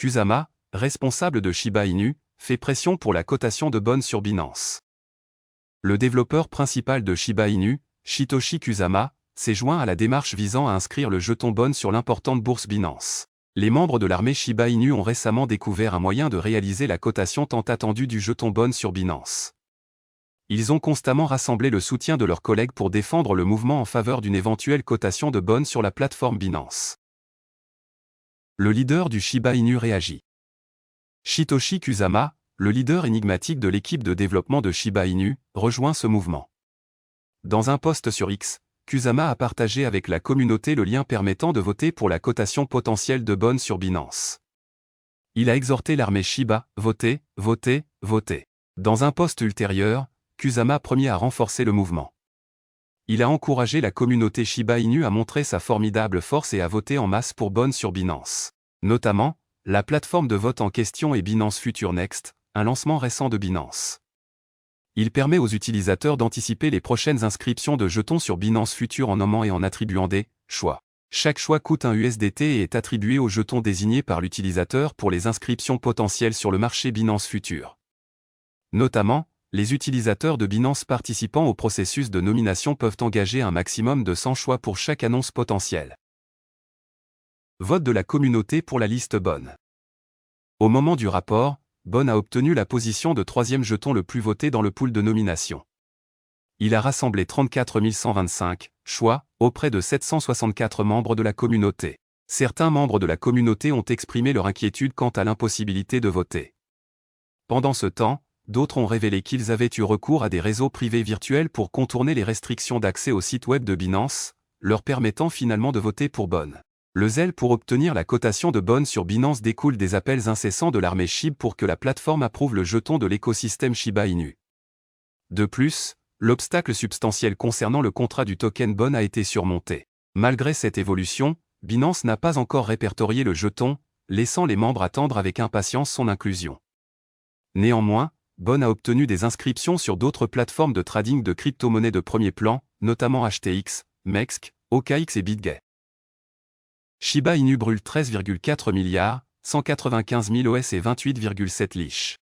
Kusama, responsable de Shiba Inu, fait pression pour la cotation de BON sur Binance. Le développeur principal de Shiba Inu, Satoshi Kusama, s'est joint à la démarche visant à inscrire le jeton BON sur l'importante bourse Binance. Les membres de l'armée Shiba Inu ont récemment découvert un moyen de réaliser la cotation tant attendue du jeton BON sur Binance. Ils ont constamment rassemblé le soutien de leurs collègues pour défendre le mouvement en faveur d'une éventuelle cotation de BON sur la plateforme Binance. Le leader du Shiba Inu réagit. Satoshi Kusama, le leader énigmatique de l'équipe de développement de Shiba Inu, rejoint ce mouvement. Dans un post sur X, Kusama a partagé avec la communauté le lien permettant de voter pour la cotation potentielle de BON sur Binance. Il a exhorté l'armée Shiba, votez, votez, votez. Dans un post ultérieur, Kusama premier à renforcer le mouvement. Il a encouragé la communauté Shiba Inu à montrer sa formidable force et à voter en masse pour BON sur Binance. Notamment, la plateforme de vote en question est Binance Future Next, un lancement récent de Binance. Il permet aux utilisateurs d'anticiper les prochaines inscriptions de jetons sur Binance Future en nommant et en attribuant des choix. Chaque choix coûte un USDT et est attribué aux jetons désignés par l'utilisateur pour les inscriptions potentielles sur le marché Binance Future. Notamment, les utilisateurs de Binance participant au processus de nomination peuvent engager un maximum de 100 choix pour chaque annonce potentielle. Vote de la communauté pour la liste BON. Au moment du rapport, BON a obtenu la position de troisième jeton le plus voté dans le pool de nomination. Il a rassemblé 34 125 choix auprès de 764 membres de la communauté. Certains membres de la communauté ont exprimé leur inquiétude quant à l'impossibilité de voter. Pendant ce temps, d'autres ont révélé qu'ils avaient eu recours à des réseaux privés virtuels pour contourner les restrictions d'accès au site web de Binance, leur permettant finalement de voter pour BON. Le zèle pour obtenir la cotation de BON sur Binance découle des appels incessants de l'armée SHIB pour que la plateforme approuve le jeton de l'écosystème Shiba Inu. De plus, l'obstacle substantiel concernant le contrat du token BON a été surmonté. Malgré cette évolution, Binance n'a pas encore répertorié le jeton, laissant les membres attendre avec impatience son inclusion. Néanmoins, BON a obtenu des inscriptions sur d'autres plateformes de trading de crypto-monnaies de premier plan, notamment HTX, MEXC, OKX et BitGet. Shiba Inu brûle 13,4 milliards, 195 000 OS et 28,7 liches.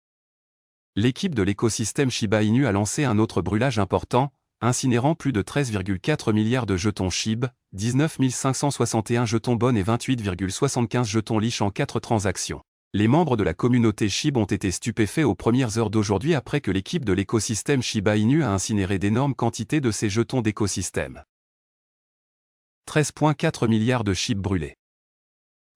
L'équipe de l'écosystème Shiba Inu a lancé un autre brûlage important, incinérant plus de 13,4 milliards de jetons SHIB, 19 561 jetons BON et 28,75 jetons liches en 4 transactions. Les membres de la communauté SHIB ont été stupéfaits aux premières heures d'aujourd'hui après que l'équipe de l'écosystème Shiba Inu a incinéré d'énormes quantités de ces jetons d'écosystème. 13,4 milliards de SHIB brûlés.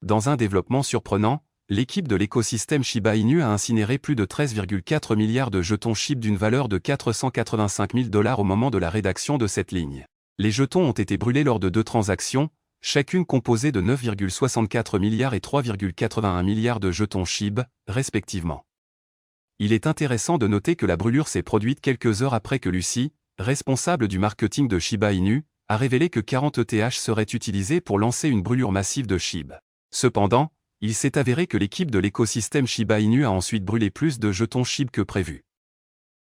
Dans un développement surprenant, l'équipe de l'écosystème Shiba Inu a incinéré plus de 13,4 milliards de jetons SHIB d'une valeur de 485 000 $ au moment de la rédaction de cette ligne. Les jetons ont été brûlés lors de 2 transactions, chacune composée de 9,64 milliards et 3,81 milliards de jetons SHIB, respectivement. Il est intéressant de noter que la brûlure s'est produite quelques heures après que Lucy, responsable du marketing de Shiba Inu, a révélé que 40 ETH seraient utilisés pour lancer une brûlure massive de SHIB. Cependant, il s'est avéré que l'équipe de l'écosystème Shiba Inu a ensuite brûlé plus de jetons SHIB que prévu.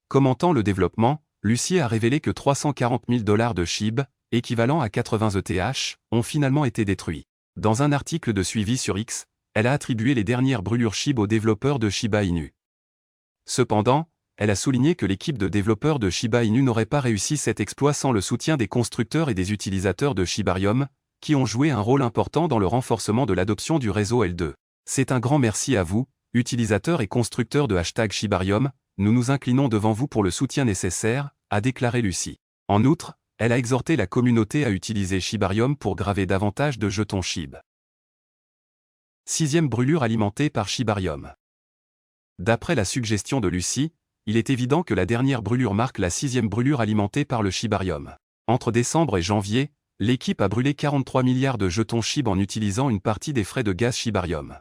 Commentant le développement, Lucy a révélé que 340 000 $ de SHIB, équivalent à 80 ETH, ont finalement été détruits. Dans un article de suivi sur X, elle a attribué les dernières brûlures SHIB aux développeurs de Shiba Inu. Cependant, elle a souligné que l'équipe de développeurs de Shiba Inu n'aurait pas réussi cet exploit sans le soutien des constructeurs et des utilisateurs de Shibarium, qui ont joué un rôle important dans le renforcement de l'adoption du réseau L2. C'est un grand merci à vous, utilisateurs et constructeurs de #Shibarium, nous nous inclinons devant vous pour le soutien nécessaire, a déclaré Lucy. En outre, elle a exhorté la communauté à utiliser Shibarium pour graver davantage de jetons SHIB. 6e brûlure alimentée par Shibarium. D'après la suggestion de Lucy, il est évident que la dernière brûlure marque la 6e brûlure alimentée par le Shibarium. Entre décembre et janvier, l'équipe a brûlé 43 milliards de jetons SHIB en utilisant une partie des frais de gaz Shibarium.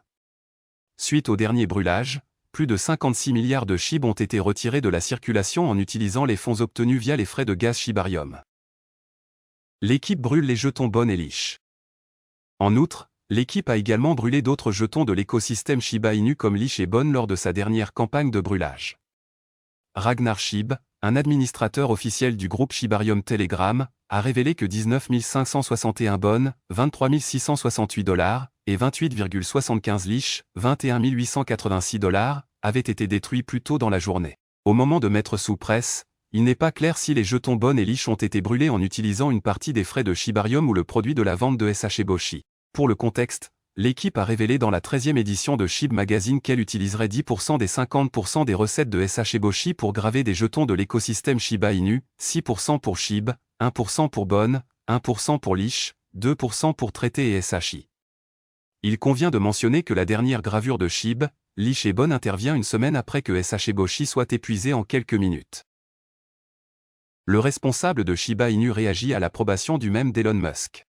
Suite au dernier brûlage, plus de 56 milliards de SHIB ont été retirés de la circulation en utilisant les fonds obtenus via les frais de gaz Shibarium. L'équipe brûle les jetons BON et liches. En outre, l'équipe a également brûlé d'autres jetons de l'écosystème Shiba Inu comme liches et BON lors de sa dernière campagne de brûlage. Ragnar Shib, un administrateur officiel du groupe Shibarium Telegram, a révélé que 19 561 BON, 23 668 $, et 28,75 Leash, 21 886 $, avaient été détruits plus tôt dans la journée. Au moment de mettre sous presse, il n'est pas clair si les jetons Bon et Leash ont été brûlés en utilisant une partie des frais de Shibarium ou le produit de la vente de Sasheboshi. Pour le contexte, l'équipe a révélé dans la 13e édition de SHIB Magazine qu'elle utiliserait 10% des 50% des recettes de Sasheboshi pour graver des jetons de l'écosystème Shiba Inu, 6% pour SHIB, 1% pour Bon, 1% pour Leash, 2% pour Traité et Sashi. Il convient de mentionner que la dernière gravure de SHIB, Leash et Bon intervient une semaine après que Sasheboshi soit épuisé en quelques minutes. Le responsable de Shiba Inu réagit à l'approbation du mème d'Elon Musk.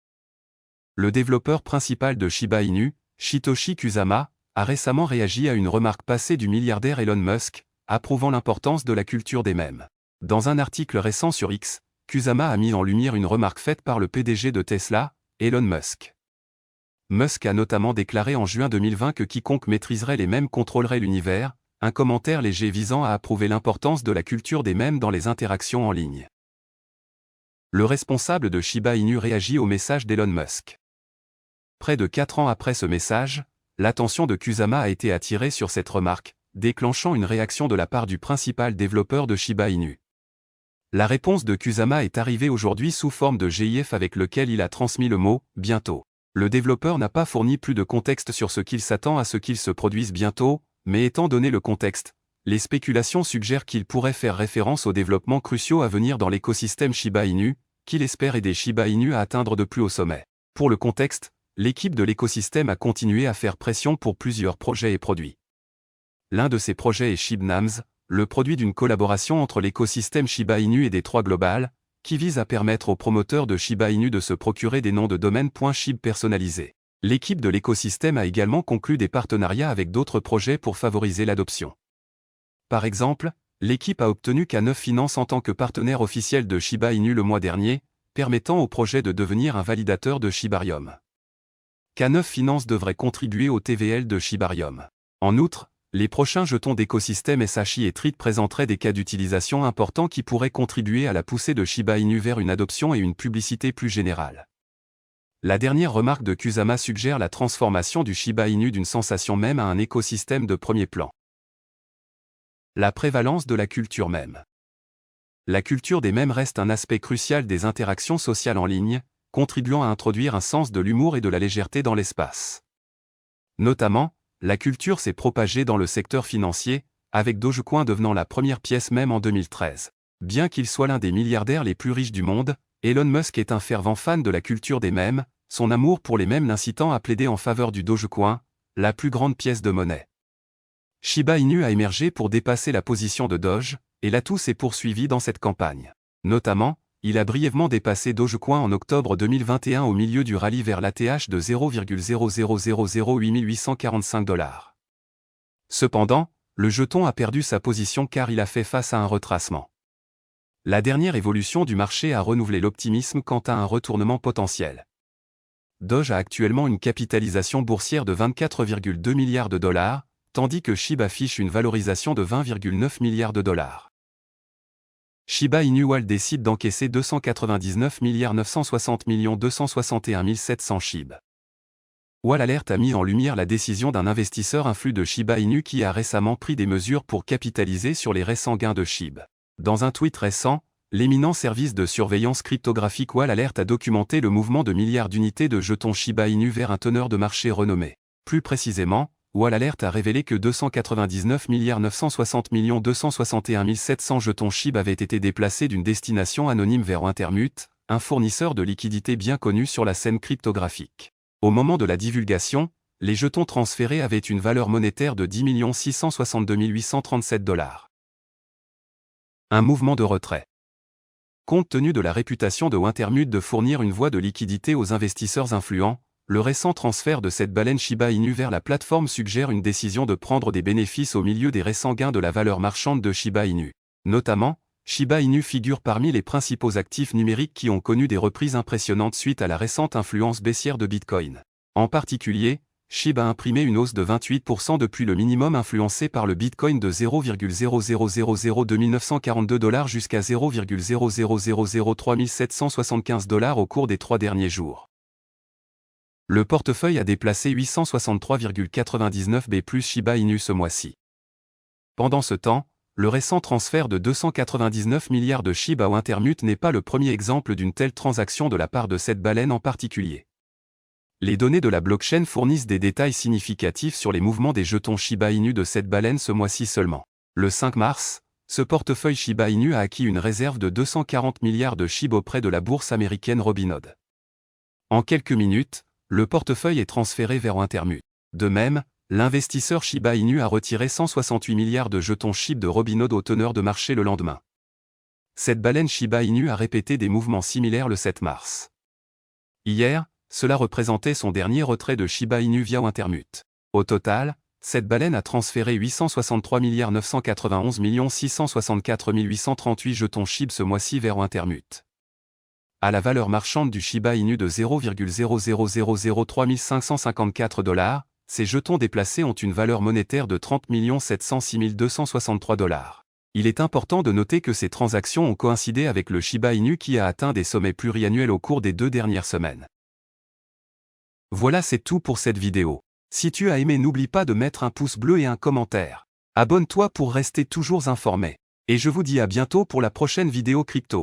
Le développeur principal de Shiba Inu, Satoshi Kusama, a récemment réagi à une remarque passée du milliardaire Elon Musk, approuvant l'importance de la culture des mèmes. Dans un article récent sur X, Kusama a mis en lumière une remarque faite par le PDG de Tesla, Elon Musk. Musk a notamment déclaré en juin 2020 que quiconque maîtriserait les mèmes contrôlerait l'univers, un commentaire léger visant à approuver l'importance de la culture des mèmes dans les interactions en ligne. Le responsable de Shiba Inu réagit au message d'Elon Musk. Près de 4 ans après ce message, l'attention de Kusama a été attirée sur cette remarque, déclenchant une réaction de la part du principal développeur de Shiba Inu. La réponse de Kusama est arrivée aujourd'hui sous forme de GIF avec lequel il a transmis le mot « bientôt ». Le développeur n'a pas fourni plus de contexte sur ce qu'il s'attend à ce qu'il se produise bientôt, mais étant donné le contexte, les spéculations suggèrent qu'il pourrait faire référence aux développements cruciaux à venir dans l'écosystème Shiba Inu, qu'il espère aider Shiba Inu à atteindre de plus hauts sommets. Pour le contexte, l'équipe de l'écosystème a continué à faire pression pour plusieurs projets et produits. L'un de ces projets est ShibNams, le produit d'une collaboration entre l'écosystème Shiba Inu et Détroit Global, qui vise à permettre aux promoteurs de Shiba Inu de se procurer des noms de domaine .shib personnalisés. L'équipe de l'écosystème a également conclu des partenariats avec d'autres projets pour favoriser l'adoption. Par exemple, l'équipe a obtenu K9 Finance en tant que partenaire officiel de Shiba Inu le mois dernier, permettant au projet de devenir un validateur de Shibarium. K9 Finance devrait contribuer au TVL de Shibarium. En outre, les prochains jetons d'écosystème Sashi et Treat présenteraient des cas d'utilisation importants qui pourraient contribuer à la poussée de Shiba Inu vers une adoption et une publicité plus générale. La dernière remarque de Kusama suggère la transformation du Shiba Inu d'une sensation mème à un écosystème de premier plan. La prévalence de la culture mème. La culture des mèmes reste un aspect crucial des interactions sociales en ligne, contribuant à introduire un sens de l'humour et de la légèreté dans l'espace. Notamment, la culture s'est propagée dans le secteur financier, avec Dogecoin devenant la première pièce mème en 2013. Bien qu'il soit l'un des milliardaires les plus riches du monde, Elon Musk est un fervent fan de la culture des mèmes, son amour pour les mèmes l'incitant à plaider en faveur du Dogecoin, la plus grande pièce de monnaie. Shiba Inu a émergé pour dépasser la position de Doge, et l'atout s'est poursuivi dans cette campagne. Notamment, il a brièvement dépassé Dogecoin en octobre 2021 au milieu du rallye vers l'ATH de 0,0000845 $. Cependant, le jeton a perdu sa position car il a fait face à un retracement. La dernière évolution du marché a renouvelé l'optimisme quant à un retournement potentiel. Doge a actuellement une capitalisation boursière de 24,2 milliards de dollars, tandis que SHIB affiche une valorisation de 20,9 milliards de dollars. Shiba Inu Wall décide d'encaisser 299 960 261 700 SHIB. Wall Alert a mis en lumière la décision d'un investisseur influx de Shiba Inu qui a récemment pris des mesures pour capitaliser sur les récents gains de SHIB. Dans un tweet récent, l'éminent service de surveillance cryptographique Wall Alert a documenté le mouvement de milliards d'unités de jetons Shiba Inu vers un teneur de marché renommé. Plus précisément, Wall Alert a révélé que 299 960 261 700 jetons SHIB avaient été déplacés d'une destination anonyme vers Wintermute, un fournisseur de liquidités bien connu sur la scène cryptographique. Au moment de la divulgation, les jetons transférés avaient une valeur monétaire de 10 662 837 $. Un mouvement de retrait. Compte tenu de la réputation de Wintermute de fournir une voie de liquidité aux investisseurs influents, le récent transfert de cette baleine Shiba Inu vers la plateforme suggère une décision de prendre des bénéfices au milieu des récents gains de la valeur marchande de Shiba Inu. Notamment, Shiba Inu figure parmi les principaux actifs numériques qui ont connu des reprises impressionnantes suite à la récente influence baissière de Bitcoin. En particulier, SHIB a imprimé une hausse de 28% depuis le minimum influencé par le Bitcoin de 0,00002 942 $ jusqu'à 0,0003775 $ au cours des 3 derniers jours. Le portefeuille a déplacé 863,99 B plus Shiba Inu ce mois-ci. Pendant ce temps, le récent transfert de 299 milliards de Shiba au Intermute n'est pas le premier exemple d'une telle transaction de la part de cette baleine en particulier. Les données de la blockchain fournissent des détails significatifs sur les mouvements des jetons Shiba Inu de cette baleine ce mois-ci seulement. Le 5 mars, ce portefeuille Shiba Inu a acquis une réserve de 240 milliards de SHIB auprès de la bourse américaine Robinhood. En quelques minutes, le portefeuille est transféré vers Intermute. De même, l'investisseur Shiba Inu a retiré 168 milliards de jetons SHIB de Robinhood au teneur de marché le lendemain. Cette baleine Shiba Inu a répété des mouvements similaires le 7 mars. Hier, cela représentait son dernier retrait de Shiba Inu via Intermute. Au total, cette baleine a transféré 863 991 664 838 jetons SHIB ce mois-ci vers Intermute. À la valeur marchande du Shiba Inu de 0,00003 554 $, ces jetons déplacés ont une valeur monétaire de 30 706 263 $. Il est important de noter que ces transactions ont coïncidé avec le Shiba Inu qui a atteint des sommets pluriannuels au cours des 2 dernières semaines. Voilà, c'est tout pour cette vidéo. Si tu as aimé, n'oublie pas de mettre un pouce bleu et un commentaire. Abonne-toi pour rester toujours informé. Et je vous dis à bientôt pour la prochaine vidéo crypto.